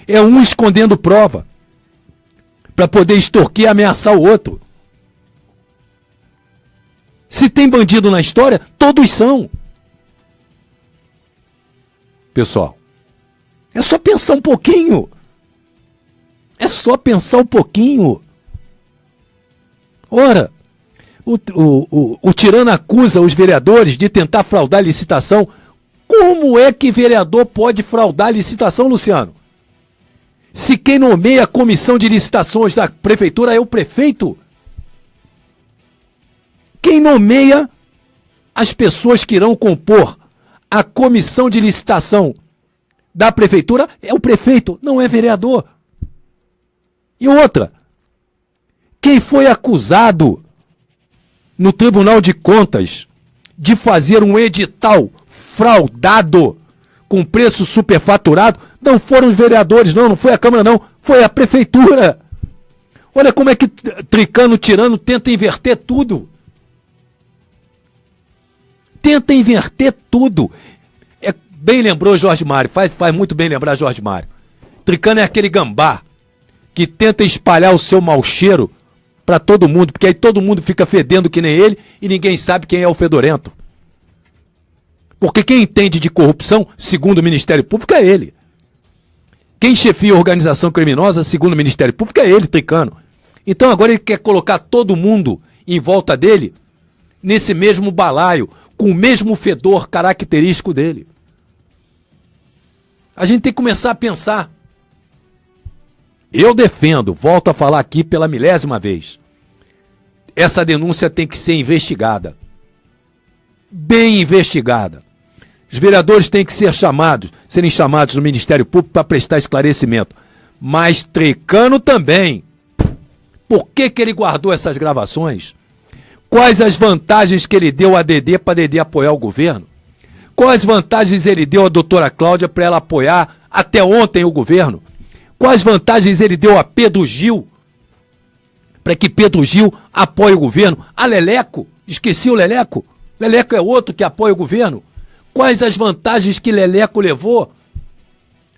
É um escondendo prova para poder extorquir e ameaçar o outro. Se tem bandido na história, todos são. Pessoal, é só pensar um pouquinho. É só pensar um pouquinho. Ora, o Tirano acusa os vereadores de tentar fraudar a licitação. Como é que vereador pode fraudar a licitação, Luciano? Se quem nomeia a comissão de licitações da prefeitura é o prefeito. Quem nomeia as pessoas que irão compor a comissão de licitação da prefeitura é o prefeito, não é vereador. E outra, quem foi acusado no Tribunal de Contas de fazer um edital fraudado com preço superfaturado, não foram os vereadores, não foi a Câmara, não, foi a Prefeitura. Olha como é que Tricano Tirano tenta inverter tudo. Tenta inverter tudo. Bem lembrou Jorge Mário, faz muito bem lembrar Jorge Mário. Tricano é aquele gambá que tenta espalhar o seu mau cheiro para todo mundo, porque aí todo mundo fica fedendo que nem ele e ninguém sabe quem é o fedorento. Porque quem entende de corrupção, segundo o Ministério Público, é ele. Quem chefia a organização criminosa, segundo o Ministério Público, é ele, Tricano. Então agora ele quer colocar todo mundo em volta dele, nesse mesmo balaio, com o mesmo fedor característico dele. A gente tem que começar a pensar. Eu defendo, volto a falar aqui pela 1000ª vez, essa denúncia tem que ser investigada. Bem investigada. Os vereadores têm que serem chamados no Ministério Público para prestar esclarecimento. Mas Tricano também. Por que ele guardou essas gravações? Quais as vantagens que ele deu a Dedê para Dedê apoiar o governo? Quais vantagens ele deu à doutora Cláudia para ela apoiar até ontem o governo? Quais vantagens ele deu a Pedro Gil para que Pedro Gil apoie o governo? A Leleco? Esqueci o Leleco? Leleco é outro que apoia o governo. Quais as vantagens que Leleco levou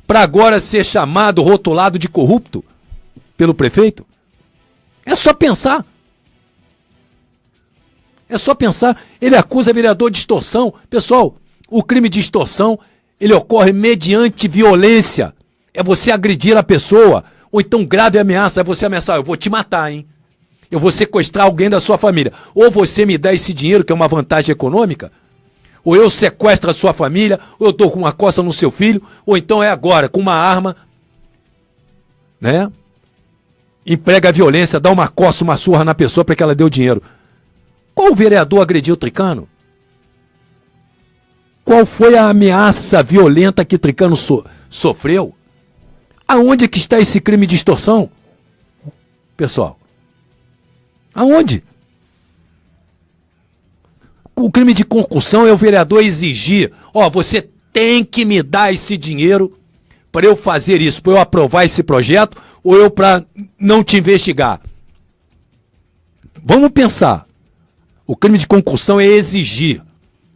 para agora ser chamado, rotulado de corrupto pelo prefeito? É só pensar. É só pensar. Ele acusa vereador de extorsão. Pessoal, o crime de extorsão, ele ocorre mediante violência. É você agredir a pessoa. Ou então grave ameaça, é você ameaçar, eu vou te matar, hein? Eu vou sequestrar alguém da sua família. Ou você me dá esse dinheiro, que é uma vantagem econômica, ou eu sequestro a sua família, ou eu dou com uma coça no seu filho, ou então é agora, com uma arma, né? Emprega a violência, dá uma coça, uma surra na pessoa para que ela dê o dinheiro. Qual vereador agrediu o Tricano? Qual foi a ameaça violenta que Tricano sofreu? Aonde que está esse crime de extorsão? Pessoal, aonde? O crime de concussão é o vereador exigir, você tem que me dar esse dinheiro para eu fazer isso, para eu aprovar esse projeto, ou eu para não te investigar? Vamos pensar. O crime de concussão é exigir.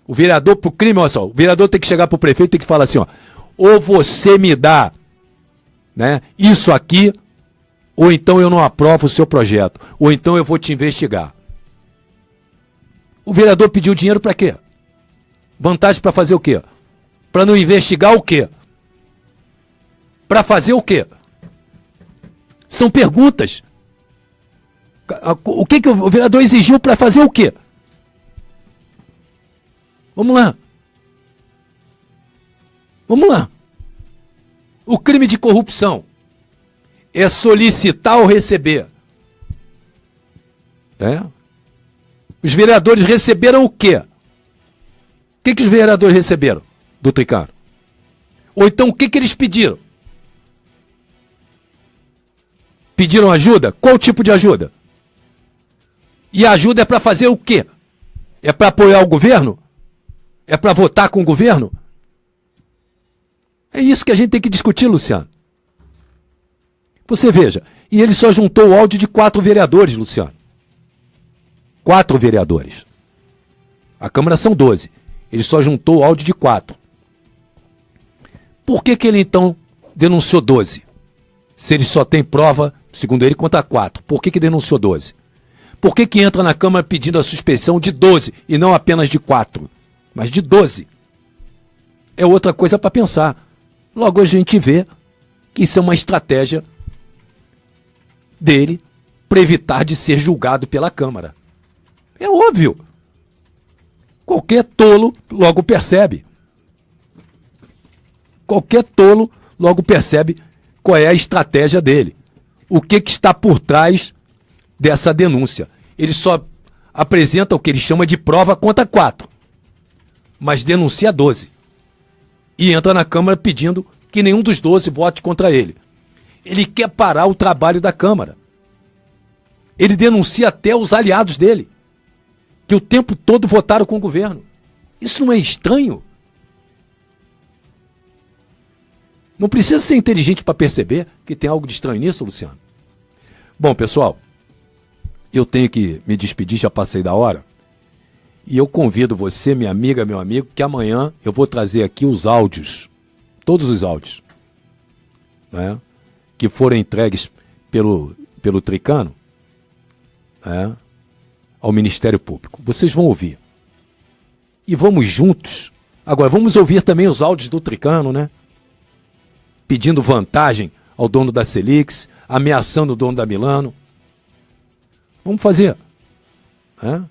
O vereador, pro crime, olha só, o vereador tem que chegar pro prefeito e tem que falar assim, ó, ou você me dá, né, isso aqui, ou então eu não aprovo o seu projeto, ou então eu vou te investigar. O vereador pediu dinheiro para quê? Vantagem para fazer o quê? Para não investigar o quê? Para fazer o quê? São perguntas. O que o vereador exigiu para fazer o quê? Vamos lá. Vamos lá. O crime de corrupção é solicitar ou receber. Os vereadores receberam o quê? O que os vereadores receberam do Tricano? Ou então o que eles pediram? Pediram ajuda? Qual tipo de ajuda? E a ajuda é para fazer o quê? É para apoiar o governo? É para votar com o governo? É isso que a gente tem que discutir, Luciano. Você veja, e ele só juntou o áudio de 4 vereadores, Luciano. 4 vereadores. A Câmara são 12. Ele só juntou o áudio de 4. Por que ele então denunciou 12? Se ele só tem prova, segundo ele, contra 4. Por que denunciou 12? Por que entra na Câmara pedindo a suspensão de 12 e não apenas de 4? Mas de 12. É outra coisa para pensar. Logo a gente vê que isso é uma estratégia dele para evitar de ser julgado pela Câmara. É óbvio. Qualquer tolo logo percebe. Qualquer tolo logo percebe qual é a estratégia dele. O que está por trás dessa denúncia. Ele só apresenta o que ele chama de prova contra 4. Mas denuncia 12. E entra na Câmara pedindo que nenhum dos 12 vote contra ele. Ele quer parar o trabalho da Câmara. Ele denuncia até os aliados dele, que o tempo todo votaram com o governo. Isso não é estranho? Não precisa ser inteligente para perceber que tem algo de estranho nisso, Luciano? Bom, pessoal, eu tenho que me despedir, já passei da hora. E eu convido você, minha amiga, meu amigo, que amanhã eu vou trazer aqui os áudios, todos os áudios, né, que foram entregues pelo Tricano, né, ao Ministério Público. Vocês vão ouvir. E vamos juntos. Agora, vamos ouvir também os áudios do Tricano, né? Pedindo vantagem ao dono da Celix, ameaçando o dono da Milano. Vamos fazer. Né?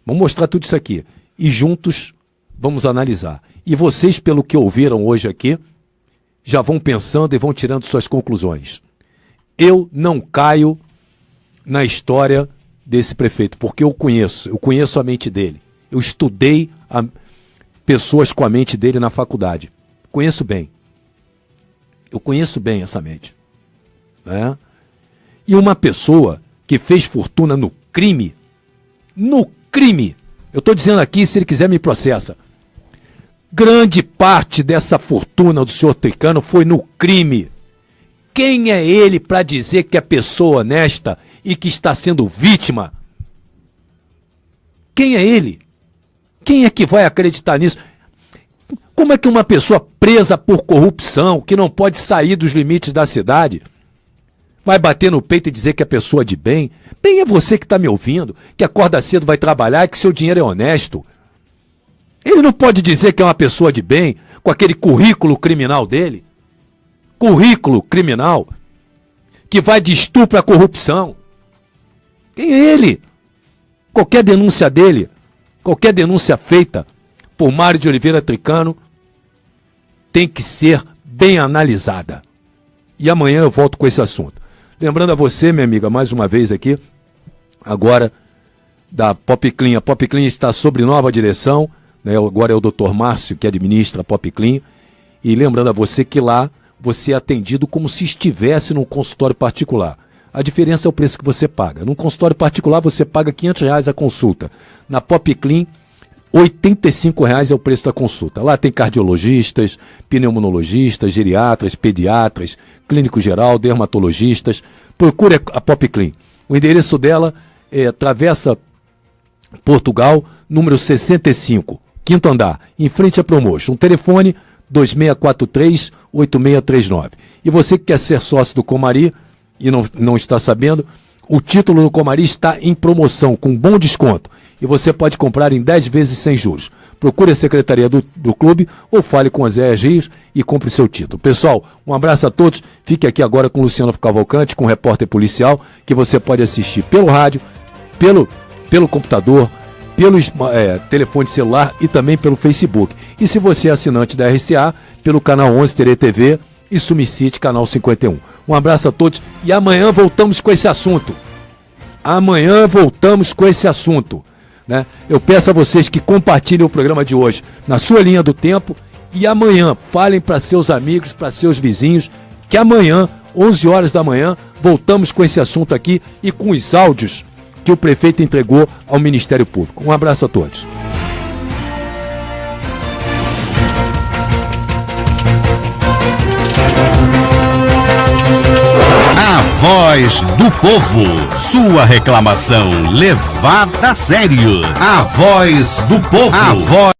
Vamos mostrar tudo isso aqui. E juntos vamos analisar. E vocês, pelo que ouviram hoje aqui, já vão pensando e vão tirando suas conclusões. Eu não caio na história desse prefeito, porque eu conheço a mente dele. Eu estudei pessoas com a mente dele na faculdade. Conheço bem. Eu conheço bem essa mente. Né? E uma pessoa que fez fortuna no crime, eu estou dizendo aqui, se ele quiser me processa, grande parte dessa fortuna do senhor Tricano foi no crime. Quem é ele para dizer que é pessoa honesta e que está sendo vítima? Quem é ele? Quem é que vai acreditar nisso? Como é que uma pessoa presa por corrupção, que não pode sair dos limites da cidade, vai bater no peito e dizer que é pessoa de bem? Bem é você que está me ouvindo, que acorda cedo, vai trabalhar e que seu dinheiro é honesto. Ele não pode dizer que é uma pessoa de bem com aquele currículo criminal dele. Currículo criminal que vai de estupro à corrupção. Quem é ele? Qualquer denúncia dele, qualquer denúncia feita por Mário de Oliveira Tricano tem que ser bem analisada. E amanhã eu volto com esse assunto. Lembrando a você, minha amiga, mais uma vez aqui, agora da Pop Clean. A Pop Clean está sob nova direção, né? Agora é o Dr. Márcio que administra a Pop Clean. E lembrando a você que lá você é atendido como se estivesse num consultório particular. A diferença é o preço que você paga. Num consultório particular você paga R$500 a consulta. Na Pop Clean, R$85 é o preço da consulta. Lá tem cardiologistas, pneumologistas, geriatras, pediatras, clínico geral, dermatologistas. Procure a Pop Clean. O endereço dela é Travessa Portugal, número 65, quinto andar, em frente à Promotion. O telefone 2643-8639. E você que quer ser sócio do Comari e não está sabendo, o título do Comari está em promoção, com bom desconto. E você pode comprar em 10 vezes sem juros. Procure a secretaria do clube ou fale com as Zé Rios e compre seu título. Pessoal, um abraço a todos. Fique aqui agora com Luciano Cavalcante, com o repórter policial, que você pode assistir pelo rádio, pelo computador, pelo telefone celular e também pelo Facebook. E se você é assinante da RCA, pelo canal 11 Tere TV e Sumicite, canal 51. Um abraço a todos e amanhã voltamos com esse assunto. Né? Eu peço a vocês que compartilhem o programa de hoje na sua linha do tempo e amanhã falem para seus amigos, para seus vizinhos, que amanhã, 11 horas da manhã, voltamos com esse assunto aqui e com os áudios que o prefeito entregou ao Ministério Público. Um abraço a todos. A Voz do Povo. Sua reclamação levada a sério. A Voz do Povo. A voz